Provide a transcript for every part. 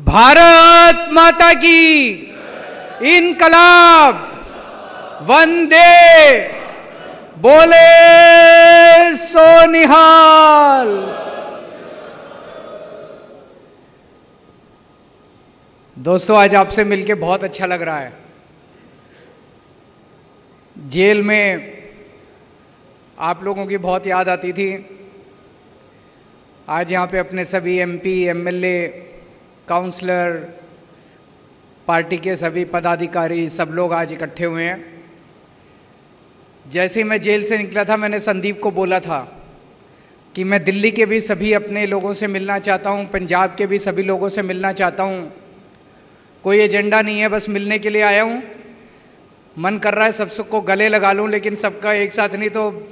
भारत माता की इनकलाब, वंदे, बोले सो निहाल। दोस्तों, आज आपसे मिलके बहुत अच्छा लग रहा है। जेल में आप लोगों की बहुत याद आती थी। आज यहां पे अपने सभी एमपी, एमएलए, काउंसलर, पार्टी के सभी पदाधिकारी, सब लोग आज इकट्ठे हुए हैं। जैसे ही मैं जेल से निकला था, मैंने संदीप को बोला था कि मैं दिल्ली के भी सभी अपने लोगों से मिलना चाहता हूं, पंजाब के भी सभी लोगों से मिलना चाहता हूं। कोई एजेंडा नहीं है, बस मिलने के लिए आया हूं। मन कर रहा है सबको गले लगा लूं, लेकिन सबका एक साथ नहीं। तो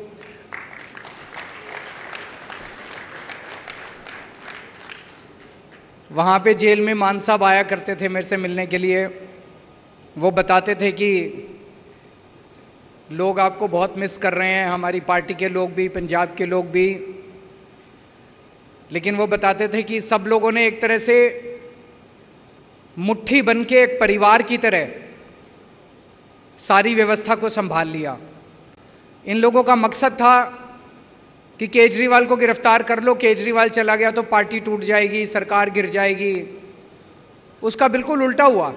वहां पे जेल में मान साहब आया करते थे मेरे से मिलने के लिए। वो बताते थे कि लोग आपको बहुत मिस कर रहे हैं, हमारी पार्टी के लोग भी, पंजाब के लोग भी। लेकिन वो बताते थे कि सब लोगों ने एक तरह से मुट्ठी बन के एक परिवार की तरह सारी व्यवस्था को संभाल लिया। इन लोगों का मकसद था कि केजरीवाल को गिरफ्तार कर लो, केजरीवाल चला गया तो पार्टी टूट जाएगी, सरकार गिर जाएगी। उसका बिल्कुल उल्टा हुआ।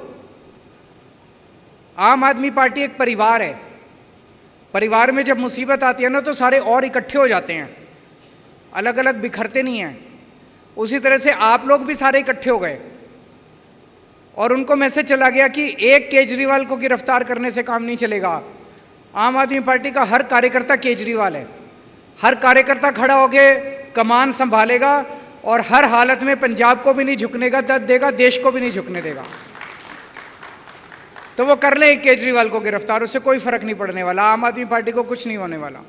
आम आदमी पार्टी एक परिवार है। परिवार में जब मुसीबत आती है ना, तो सारे और इकट्ठे हो जाते हैं, अलग अलग बिखरते नहीं हैं। उसी तरह से आप लोग भी सारे इकट्ठे हो गए और उनको मैसेज चला गया कि एक केजरीवाल को गिरफ्तार करने से काम नहीं चलेगा। आम आदमी पार्टी का हर कार्यकर्ता केजरीवाल है। हर कार्यकर्ता खड़ा होकर कमान संभालेगा और हर हालत में पंजाब को भी नहीं झुकने देगा, देश को भी नहीं झुकने देगा। तो वो कर ले केजरीवाल को गिरफ्तार, उससे कोई फर्क नहीं पड़ने वाला। आम आदमी पार्टी को कुछ नहीं होने वाला।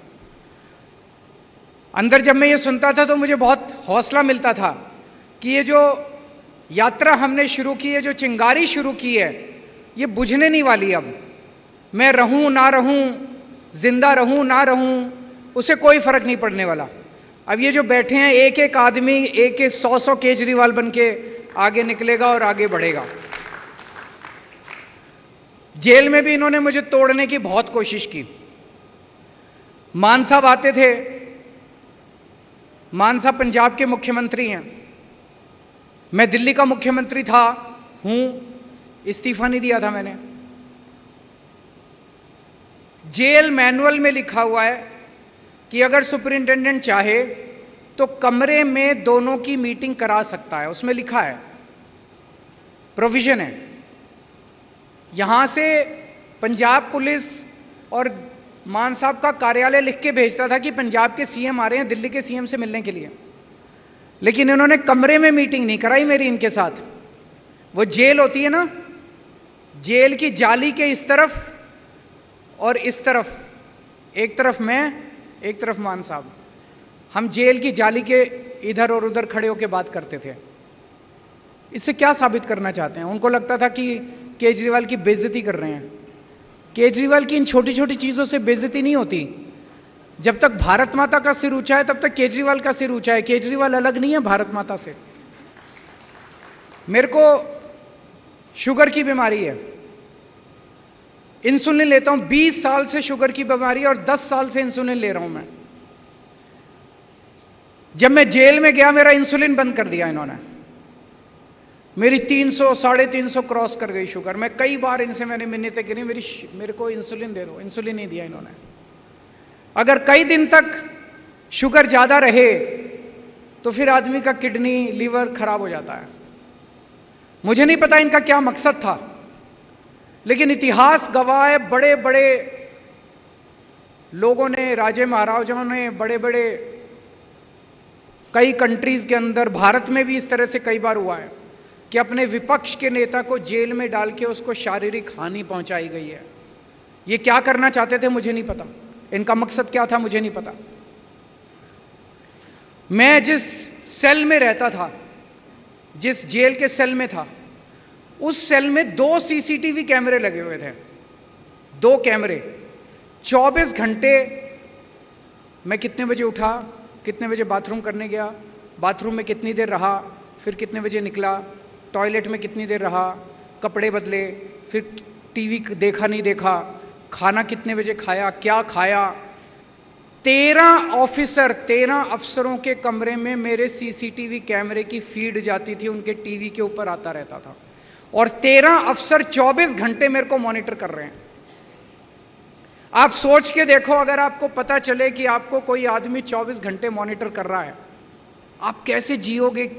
अंदर जब मैं ये सुनता था तो मुझे बहुत हौसला मिलता था कि ये जो यात्रा हमने शुरू की है, जो चिंगारी शुरू की है, ये बुझने नहीं वाली। अब मैं रहूं ना रहूं, जिंदा रहूं ना रहूं, उसे कोई फर्क नहीं पड़ने वाला। अब ये जो बैठे हैं, एक एक आदमी एक एक 100 केजरीवाल बन के आगे निकलेगा और आगे बढ़ेगा। जेल में भी इन्होंने मुझे तोड़ने की बहुत कोशिश की। मान साहब आते थे। मान साहब पंजाब के मुख्यमंत्री हैं। मैं दिल्ली का मुख्यमंत्री हूं, इस्तीफा नहीं दिया था मैंने। जेल मैनुअल में लिखा हुआ है कि अगर सुपरिंटेंडेंट चाहे तो कमरे में दोनों की मीटिंग करा सकता है। उसमें लिखा है, प्रोविजन है। यहां से पंजाब पुलिस और मान साहब का कार्यालय लिख के भेजता था कि पंजाब के सीएम आ रहे हैं दिल्ली के सीएम से मिलने के लिए। लेकिन इन्होंने कमरे में मीटिंग नहीं कराई मेरी इनके साथ। वो जेल होती है ना, जेल की जाली के इस तरफ और इस तरफ, एक तरफ मैं, एक तरफ मान साहब, हम जेल की जाली के इधर और उधर खड़े होकर बात करते थे। इससे क्या साबित करना चाहते हैं? उनको लगता था कि केजरीवाल की बेइज्जती कर रहे हैं। केजरीवाल की इन छोटी छोटी चीजों से बेइज्जती नहीं होती। जब तक भारत माता का सिर ऊंचा है, तब तक केजरीवाल का सिर ऊंचा है। केजरीवाल अलग नहीं है भारत माता से। मेरे को शुगर की बीमारी है, इंसुलिन लेता हूं। 20 साल से शुगर की बीमारी है और 10 साल से इंसुलिन ले रहा हूं मैं। जब मैं जेल में गया, मेरा इंसुलिन बंद कर दिया इन्होंने। मेरी 300, 350 क्रॉस कर गई शुगर। मैं कई बार इनसे मैंने मिन्नतें करी, मेरे को इंसुलिन दे दो। इंसुलिन नहीं दिया इन्होंने। अगर कई दिन तक शुगर ज्यादा रहे तो फिर आदमी का किडनी, लीवर खराब हो जाता है। मुझे नहीं पता इनका क्या मकसद था, लेकिन इतिहास गवाह है, बड़े बड़े लोगों ने, राजे महाराजाओं ने, बड़े बड़े कई कंट्रीज के अंदर, भारत में भी इस तरह से कई बार हुआ है कि अपने विपक्ष के नेता को जेल में डाल के उसको शारीरिक हानि पहुंचाई गई है। ये क्या करना चाहते थे मुझे नहीं पता, इनका मकसद क्या था मुझे नहीं पता। मैं जिस सेल में रहता था, जिस जेल के सेल में था, उस सेल में 2 सीसीटीवी कैमरे लगे हुए थे। 2 कैमरे 24 घंटे। मैं कितने बजे उठा, कितने बजे बाथरूम करने गया, बाथरूम में कितनी देर रहा, फिर कितने बजे निकला, टॉयलेट में कितनी देर रहा, कपड़े बदले, फिर टीवी देखा नहीं देखा, खाना कितने बजे खाया, क्या खाया। 13 अफसरों के कमरे में मेरे सीसीटीवी कैमरे की फीड जाती थी, उनके टीवी के ऊपर आता रहता था, और 13 अफसर 24 घंटे मेरे को मॉनिटर कर रहे हैं। आप सोच के देखो, अगर आपको पता चले कि आपको कोई आदमी 24 घंटे मॉनिटर कर रहा है, आप कैसे जियोगे?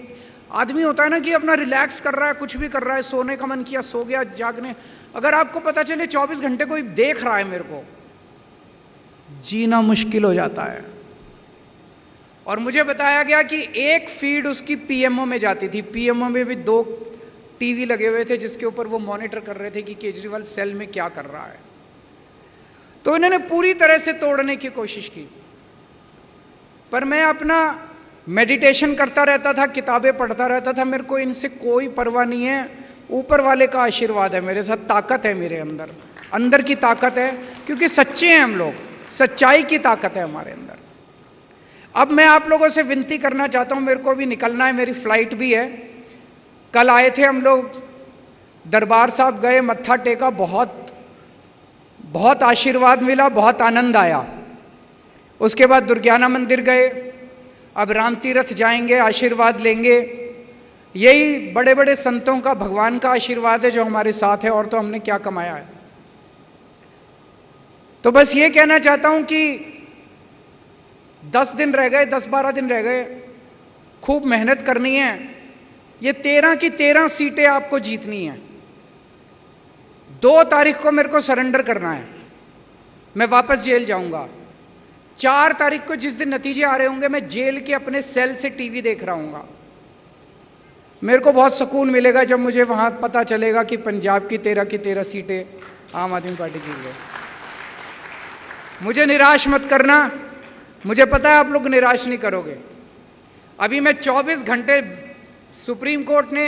आदमी होता है ना कि अपना रिलैक्स कर रहा है, कुछ भी कर रहा है, सोने का मन किया सो गया, जागने, अगर आपको पता चले 24 घंटे कोई देख रहा है मेरे को, जीना मुश्किल हो जाता है। और मुझे बताया गया कि एक फीड उसकी पीएमओ में जाती थी, पीएमओ में भी 2 टीवी लगे हुए थे जिसके ऊपर वो मॉनिटर कर रहे थे कि केजरीवाल सेल में क्या कर रहा है। तो इन्होंने पूरी तरह से तोड़ने की कोशिश की, पर मैं अपना मेडिटेशन करता रहता था, किताबें पढ़ता रहता था, मेरे को इनसे कोई परवाह नहीं है। ऊपर वाले का आशीर्वाद है मेरे साथ, ताकत है मेरे अंदर, अंदर की ताकत है, क्योंकि सच्चे हैं हम लोग, सच्चाई की ताकत है हमारे अंदर। अब मैं आप लोगों से विनती करना चाहता हूं, मेरे को भी निकलना है, मेरी फ्लाइट भी है। कल आए थे हम लोग, दरबार साहब गए, मत्था टेका, बहुत आशीर्वाद मिला, बहुत आनंद आया। उसके बाद दुर्गाना मंदिर गए, अब राम तीर्थ जाएंगे, आशीर्वाद लेंगे। यही बड़े बड़े संतों का, भगवान का आशीर्वाद है जो हमारे साथ है, और तो हमने क्या कमाया है। तो बस ये कहना चाहता हूं कि 10 दिन रह गए, 10-12 दिन रह गए, खूब मेहनत करनी है। ये 13 की 13 सीटें आपको जीतनी है। 2 तारीख को मेरे को सरेंडर करना है, मैं वापस जेल जाऊंगा। 4 तारीख को जिस दिन नतीजे आ रहे होंगे, मैं जेल के अपने सेल से टीवी देख रहा हूंगा। मेरे को बहुत सुकून मिलेगा जब मुझे वहां पता चलेगा कि पंजाब की 13 की 13 सीटें आम आदमी पार्टी जीत गई। मुझे निराश मत करना, मुझे पता है आप लोग निराश नहीं करोगे। अभी मैं 24 घंटे, सुप्रीम कोर्ट ने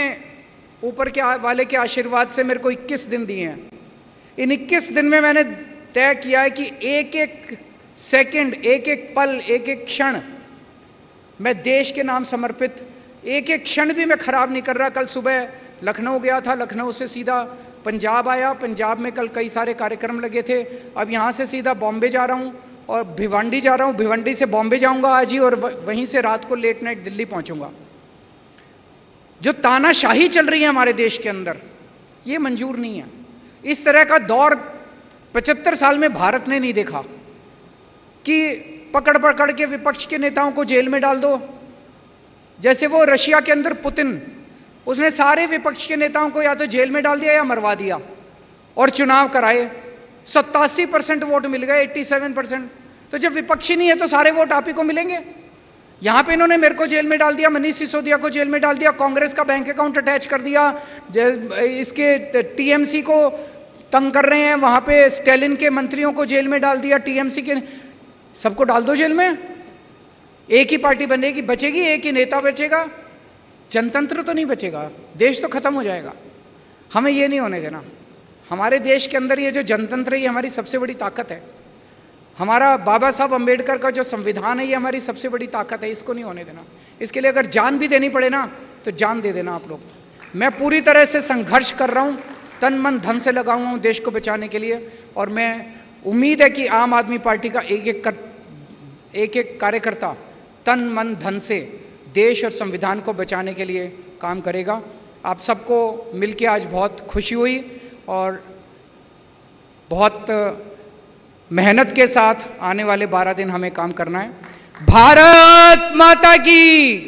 ऊपर के वाले के आशीर्वाद से मेरे को 21 दिन दिए हैं। इन 21 दिन में मैंने तय किया है कि एक एक सेकंड, एक एक पल, एक एक क्षण मैं देश के नाम समर्पित, एक एक क्षण भी मैं खराब नहीं कर रहा। कल सुबह लखनऊ गया था, लखनऊ से सीधा पंजाब आया, पंजाब में कल कई सारे कार्यक्रम लगे थे। अब यहां से सीधा बॉम्बे जा रहा हूं और भिवंडी जा रहा हूं, भिवंडी से बॉम्बे जाऊंगा आज ही, और वहीं से रात को लेट नाइट दिल्ली पहुंचूंगा। जो तानाशाही चल रही है हमारे देश के अंदर, ये मंजूर नहीं है। इस तरह का दौर 75 साल में भारत ने नहीं देखा कि पकड़ पकड़ के विपक्ष के नेताओं को जेल में डाल दो। जैसे वो रशिया के अंदर पुतिन, उसने सारे विपक्ष के नेताओं को या तो जेल में डाल दिया या मरवा दिया, और चुनाव कराए। 87% वोट मिल गए, 87%। तो जब विपक्षी नहीं है तो सारे वोट आप ही को मिलेंगे। यहां पे इन्होंने मेरे को जेल में डाल दिया, मनीष सिसोदिया को जेल में डाल दिया, कांग्रेस का बैंक अकाउंट अटैच कर दिया, इसके टीएमसी को तंग कर रहे हैं, वहां पे स्टैलिन के मंत्रियों को जेल में डाल दिया, टीएमसी के सबको डाल दो जेल में। एक ही पार्टी बनेगी, बचेगी, एक ही नेता बचेगा, जनतंत्र तो नहीं बचेगा, देश तो खत्म हो जाएगा। हमें ये नहीं होने देना। हमारे देश के अंदर ये जो जनतंत्र है, ये हमारी सबसे बड़ी ताकत है। हमारा बाबा साहब अंबेडकर का जो संविधान है, ये हमारी सबसे बड़ी ताकत है, इसको नहीं होने देना। इसके लिए अगर जान भी देनी पड़े ना, तो जान दे देना आप लोग। मैं पूरी तरह से संघर्ष कर रहा हूं, तन मन धन से लगा हुआ हूं देश को बचाने के लिए, और मैं उम्मीद है कि आम आदमी पार्टी का एक एक कार्यकर्ता तन मन धन से देश और संविधान को बचाने के लिए काम करेगा। आप सबको मिलकर आज बहुत खुशी हुई, और बहुत मेहनत के साथ आने वाले 12 दिन हमें काम करना है। भारत माता की।